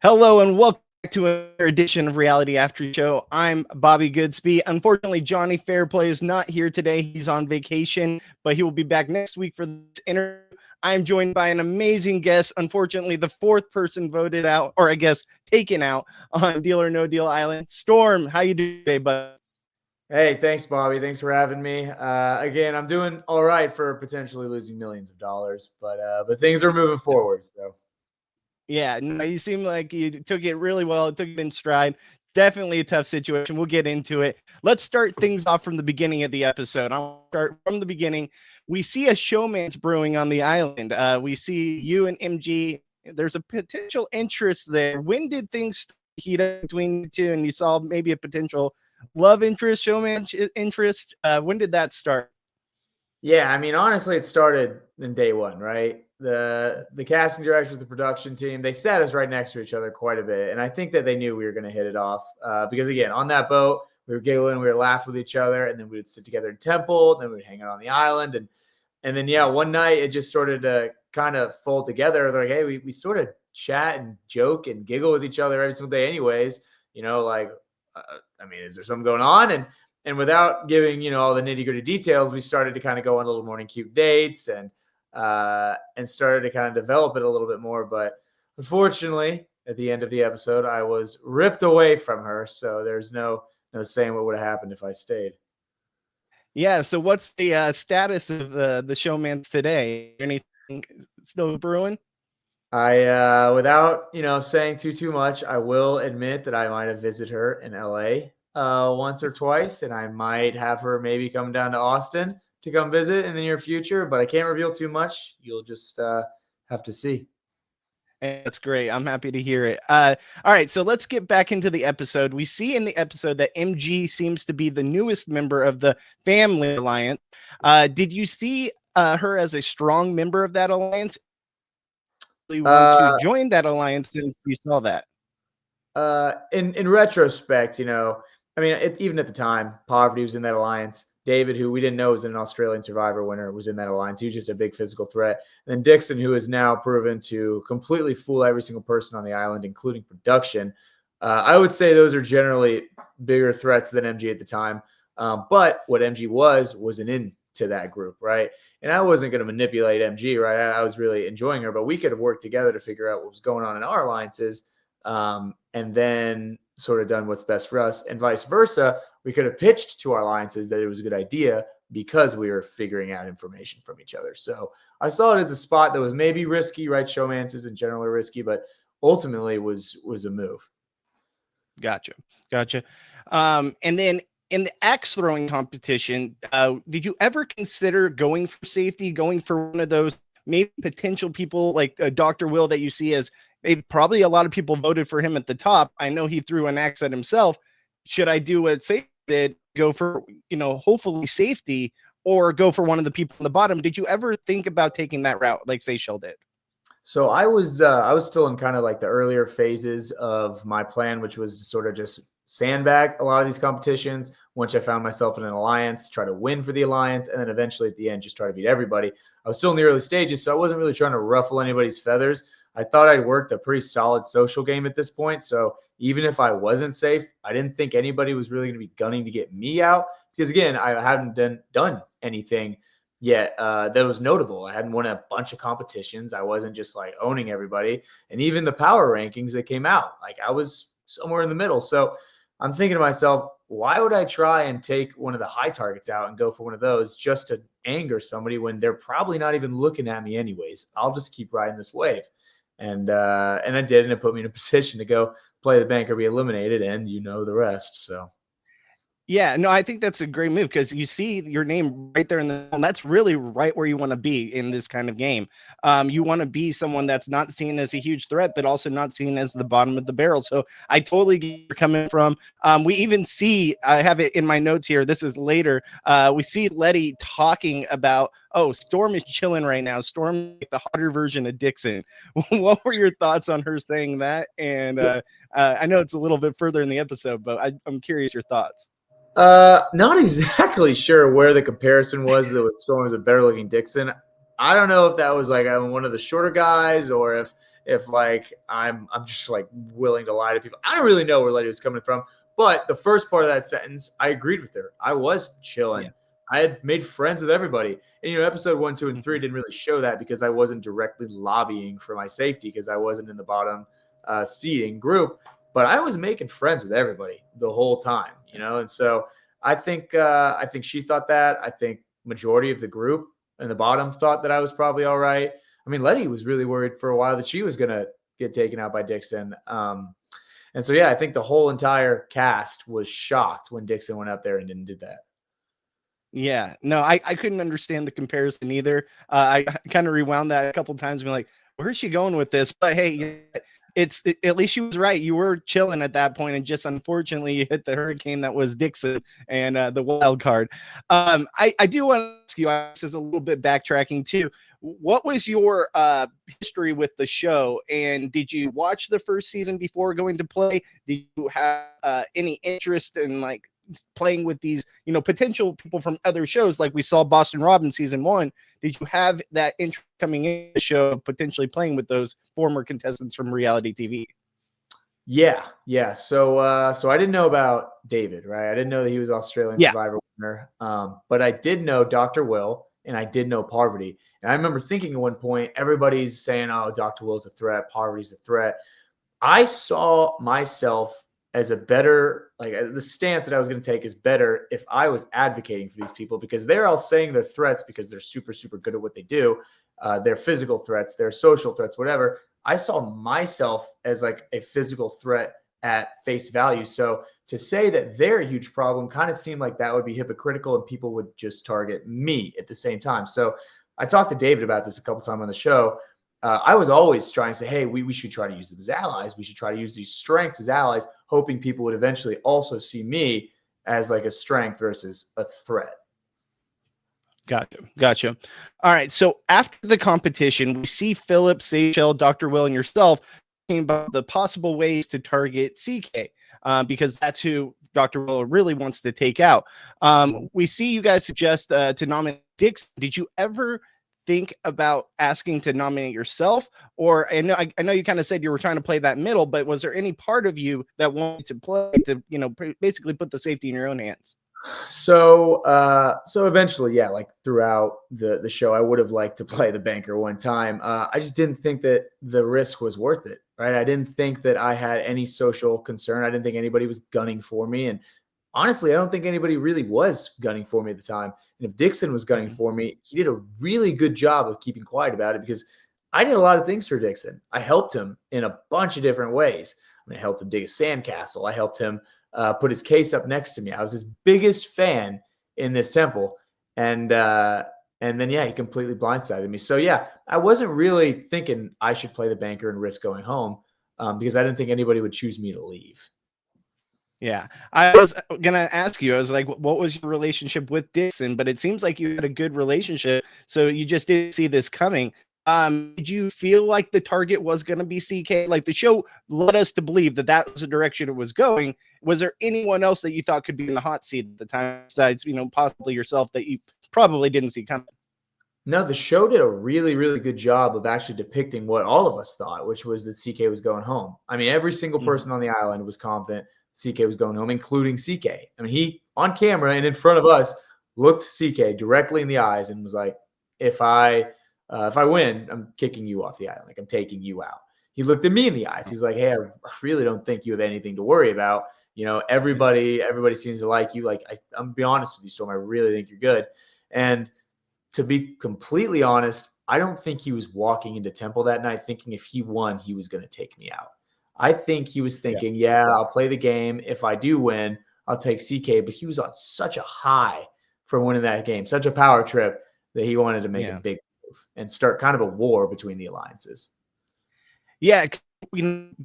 Hello and welcome back to another edition of Reality After Show. I'm Bobby Goodsby. Unfortunately, Johnny Fairplay is not here today. He's on vacation, but he will be back next week for this interview. I'm joined by an amazing guest. Unfortunately, the fourth person voted out, or I guess taken out on Deal or No Deal Island. Storm, how you doing today, bud? Hey, thanks, Bobby. Thanks for having me. Again, I'm doing all right for potentially losing millions of dollars, but things are moving forward. So Yeah, no, you seem like you took it really well. Took it in stride. Definitely a tough situation. We'll get into it. Let's start things off from the beginning of the episode. I'll start from the beginning. We see a showmance brewing on the island. We see you and MG. There's a potential interest there. When did things heat up between the two, and you saw maybe a potential love interest, showmance interest? When did that start? yeah, I mean, honestly, it started in day one, right? The casting directors, the production team, they sat us right next to each other quite a bit, and I think that they knew we were going to hit it off because again, on that boat, we were giggling, we were laughing with each other, and then we would sit together in Temple, and then we'd hang out on the island, and then yeah, one night it just started to kind of fold together. They're like, hey, we sort of chat and joke and giggle with each other every single day, anyways. Like, I mean, is there something going on? And without giving all the nitty gritty details, we started to kind of go on little morning cute dates and started to kind of develop it a little bit more. But unfortunately, at the end of the episode, I was ripped away from her, so there's no saying what would have happened if I stayed. Yeah. So, what's the status of the showmance today? Anything still brewing? Without saying too much, I will admit that I might have visited her in LA once or twice, and I might have her maybe come down to Austin to come visit in the near future. But I can't reveal too much. You'll just have to see. That's great. I'm happy to hear it. All right, so let's get back into the episode. We see in the episode that MG seems to be the newest member of the Family Alliance. Did you see her as a strong member of that alliance? You want to Uh, join that alliance since you saw that? in retrospect, I mean, even at the time, Poverty was in that alliance. David, who we didn't know was an Australian Survivor winner, was in that alliance. He was just a big physical threat. And then Dixon, who is now proven to completely fool every single person on the island, including production. I would say those are generally bigger threats than MG at the time. But what MG was an in to that group, right? And I wasn't going to manipulate MG, right? I was really enjoying her, but we could have worked together to figure out what was going on in our alliances. And then sort of done what's best for us, and vice versa. We could have pitched to our alliances that it was a good idea because we were figuring out information from each other. So I saw it as a spot that was maybe risky, right? Showmances in general are risky, but ultimately was a move. Gotcha. And then in the axe throwing competition, did you ever consider going for safety, going for one of those maybe potential people like Dr. Will that you see as probably a lot of people voted for him at the top? I know he threw an axe at himself. Should I do what Safety did, go for, hopefully safety, or go for one of the people on the bottom? Did you ever think about taking that route like Seychelles did? So I was still in kind of like the earlier phases of my plan, which was to sort of just sandbag a lot of these competitions. Once I found myself in an alliance, try to win for the alliance, and then eventually at the end just try to beat everybody. I was still in the early stages, so I wasn't really trying to ruffle anybody's feathers. I thought I'd worked a pretty solid social game at this point. So even if I wasn't safe, I didn't think anybody was really going to be gunning to get me out because again, I hadn't done anything yet that was notable. I hadn't won a bunch of competitions. I wasn't just like owning everybody. And even the power rankings that came out, like I was somewhere in the middle. So I'm thinking to myself, why would I try and take one of the high targets out and go for one of those just to anger somebody when they're probably not even looking at me anyways? I'll just keep riding this wave. And I did, and it put me in a position to go play the bank or be eliminated, and you know the rest. So Yeah, no, I think that's a great move because you see your name right there in the, and that's really right where you want to be in this kind of game. You want to be someone that's not seen as a huge threat, but also not seen as the bottom of the barrel. So I totally get where you're coming from. We even see, I have it in my notes here. This is later. We see Letty talking about, oh, Storm is chilling right now. Storm, like the hotter version of Dixon. What were your thoughts on her saying that? And I know it's a little bit further in the episode, but I'm curious your thoughts. not exactly sure where the comparison was that Storm was a better looking Dixon. I don't know if that was like one of the shorter guys or if if like I'm just like willing to lie to people. I don't really know where Letty was coming from, but the first part of that sentence, I agreed with her. I was chilling. Yeah. I had made friends with everybody. And, episode 1, 2, and 3 didn't really show that because I wasn't directly lobbying for my safety because I wasn't in the bottom seating group. But I was making friends with everybody the whole time, And so I think she thought that. I think majority of the group in the bottom thought that I was probably all right. I mean, Letty was really worried for a while that she was going to get taken out by Dixon. And so, yeah, I think the whole entire cast was shocked when Dixon went up there and didn't do that. Yeah, no, I couldn't understand the comparison either. I kind of rewound that a couple times, being like, where's she going with this? But hey, at least she was right. You were chilling at that point, and just unfortunately, you hit the hurricane that was Dixon and the wild card. I do want to ask you, this is a little bit backtracking too. What was your history with the show, and did you watch the first season before going to play? Did you have any interest in like playing with these, potential people from other shows? Like we saw Boston Rob in season 1. Did you have that interest coming in the show, potentially playing with those former contestants from reality TV? Yeah. So I didn't know about David, right? I didn't know that he was Australian Survivor winner. But I did know Dr. Will, and I did know Parvati. And I remember thinking at one point, everybody's saying, "Oh, Dr. Will's a threat, Parvati's a threat." I saw myself as a better, like the stance that I was going to take is better if I was advocating for these people, because they're all saying they're threats because they're super, super good at what they do. They're physical threats, they're social threats, whatever. I saw myself as like a physical threat at face value. So to say that they're a huge problem kind of seemed like that would be hypocritical and people would just target me at the same time. So I talked to David about this a couple times on the show. I was always trying to say, hey, we should try to use them as allies. We should try to use these strengths as allies, hoping people would eventually also see me as like a strength versus a threat. Gotcha. All right. So after the competition, we see Philip, Seychelles, Dr. Will, and yourself talking about the possible ways to target CK, because that's who Dr. Will really wants to take out. We see you guys suggest to nominate Dix. Did you ever think about asking to nominate yourself? Or I know you kind of said you were trying to play that middle, but was there any part of you that wanted to play to, basically put the safety in your own hands? So eventually, yeah, like throughout the show, I would have liked to play the banker one time. I just didn't think that the risk was worth it, right? I didn't think that I had any social concern. I didn't think anybody was gunning for me. And honestly, I don't think anybody really was gunning for me at the time. And if Dixon was gunning for me, he did a really good job of keeping quiet about it, because I did a lot of things for Dixon. I helped him in a bunch of different ways. I helped him dig a sandcastle. I helped him put his case up next to me. I was his biggest fan in this temple. And then, yeah, he completely blindsided me. So, yeah, I wasn't really thinking I should play the banker and risk going home, because I didn't think anybody would choose me to leave. Yeah, I was going to ask you, I was like, what was your relationship with Dixon? But it seems like you had a good relationship, so you just didn't see this coming. Did you feel like the target was going to be CK? Like the show led us to believe that that was the direction it was going. Was there anyone else that you thought could be in the hot seat at the time, besides, possibly yourself, that you probably didn't see coming? No, the show did a really, really good job of actually depicting what all of us thought, which was that CK was going home. I mean, every single person on the island was confident CK was going home, including CK. I mean, he, on camera and in front of us, looked CK directly in the eyes and was like, if I win, I'm kicking you off the island. Like, I'm taking you out. He looked at me in the eyes. He was like, hey, I really don't think you have anything to worry about. Everybody seems to like you. Like, I'm gonna be honest with you, Storm. I really think you're good. And to be completely honest, I don't think he was walking into Temple that night thinking if he won, he was going to take me out. I think he was thinking, yeah, I'll play the game. If I do win, I'll take CK. But he was on such a high for winning that game, such a power trip, that he wanted to make a big move and start kind of a war between the alliances. Yeah. When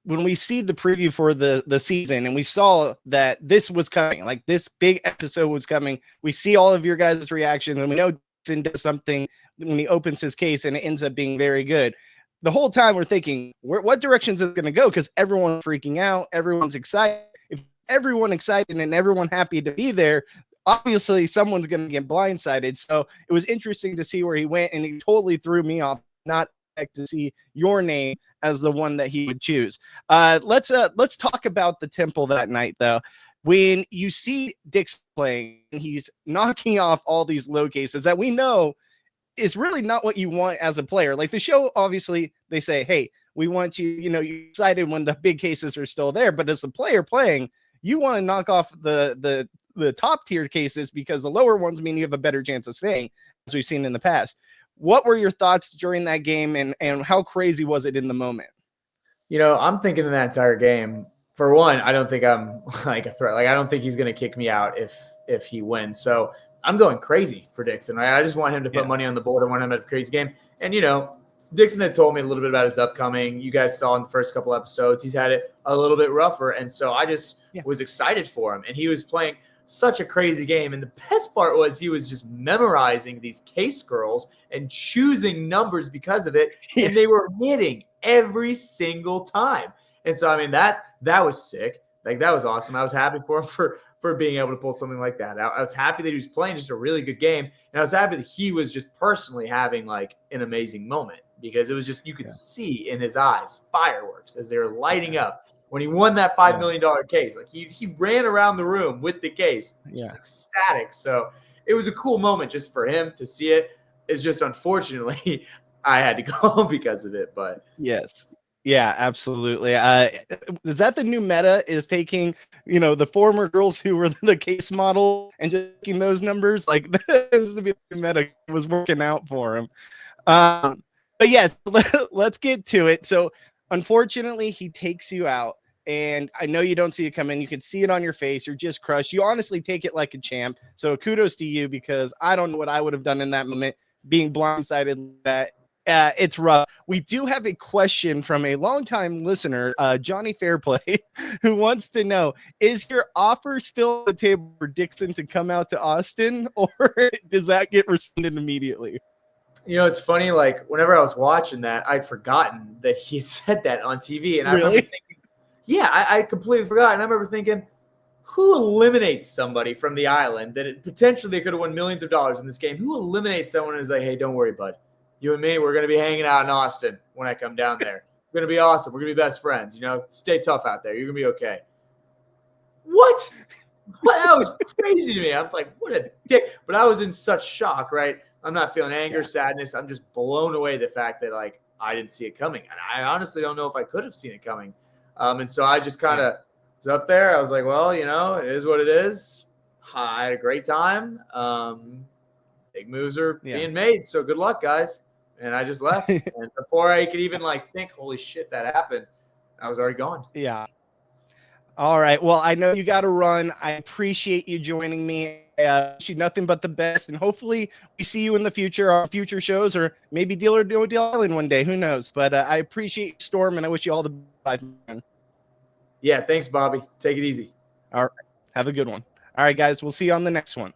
we see the preview for the season and we saw that this was coming, like this big episode was coming, we see all of your guys' reactions, and we know Dixon does something when he opens his case and it ends up being very good. The whole time we're thinking, what direction is it going to go? Because everyone's freaking out. Everyone's excited. If everyone excited and everyone happy to be there, obviously someone's going to get blindsided. So it was interesting to see where he went, and he totally threw me off. Not expect to see your name as the one that he would choose. Let's talk about the temple that night, though. When you see Dix playing, he's knocking off all these low cases that we know is really not what you want as a player. Like the show, obviously, they say, hey, we want you, you know, you're excited when the big cases are still there. But as a player playing, you want to knock off the top tier cases because the lower ones mean you have a better chance of staying, as we've seen in the past. What were your thoughts during that game, and how crazy was it in the moment? You know, I'm thinking in that entire game, for one, I don't think I'm like a threat. Like, I don't think he's going to kick me out if he wins. So I'm going crazy for Dixon. I just want him to put money on the board. I want him to have a crazy game. And, you know, Dixon had told me a little bit about his upcoming. You guys saw in the first couple episodes, he's had it a little bit rougher. And so I just was excited for him. And he was playing such a crazy game. And the best part was he was just memorizing these case girls and choosing numbers because of it. And they were hitting every single time. And so, I mean, that was sick. Like, that was awesome. I was happy for him for being able to pull something like that. I was happy that he was playing just a really good game. And I was happy that he was just personally having like an amazing moment, because it was just, you could see in his eyes fireworks as they were lighting up when he won that $5 million case. Like, he ran around the room with the case, just ecstatic. So it was a cool moment just for him to see it. It's just, unfortunately, I had to go because of it. But yes. Yeah, absolutely. Is that the new meta, is taking, you know, the former girls who were the case model and just taking those numbers? Like, that seems to be the meta. It was working out for him. But yes, let's get to it. So unfortunately, he takes you out, and I know you don't see it coming. You can see it on your face. You're just crushed. You honestly take it like a champ. So kudos to you, because I don't know what I would have done in that moment, being blindsided. That it's rough. We do have a question from a longtime listener, Johnny Fairplay, who wants to know, is your offer still on the table for Dixon to come out to Austin, or does that get rescinded immediately? You know, it's funny, like, whenever I was watching that, I'd forgotten that he had said that on TV. And I remember thinking, I completely forgot. And I remember thinking, who eliminates somebody from the island that potentially they could have won millions of dollars in this game? Who eliminates someone and is like, hey, don't worry, bud. You and me, we're going to be hanging out in Austin when I come down there. We're going to be awesome. We're going to be best friends. You know, stay tough out there. You're going to be okay. What? That was crazy to me. I'm like, what a dick. But I was in such shock, right? I'm not feeling anger, sadness. I'm just blown away the fact that, like, I didn't see it coming. And I honestly don't know if I could have seen it coming. And so I just kind of was up there. I was like, well, you know, it is what it is. I had a great time. Big moves are being made. So good luck, guys. And I just left. And before I could even like think, holy shit, that happened, I was already gone. Yeah. All right. Well, I know you got to run. I appreciate you joining me. Wish you nothing but the best. And hopefully we see you in the future on future shows, or maybe Deal or No Deal Island one day. Who knows? But I appreciate Storm, and I wish you all the best. Yeah. Thanks, Bobby. Take it easy. All right. Have a good one. All right, guys. We'll see you on the next one.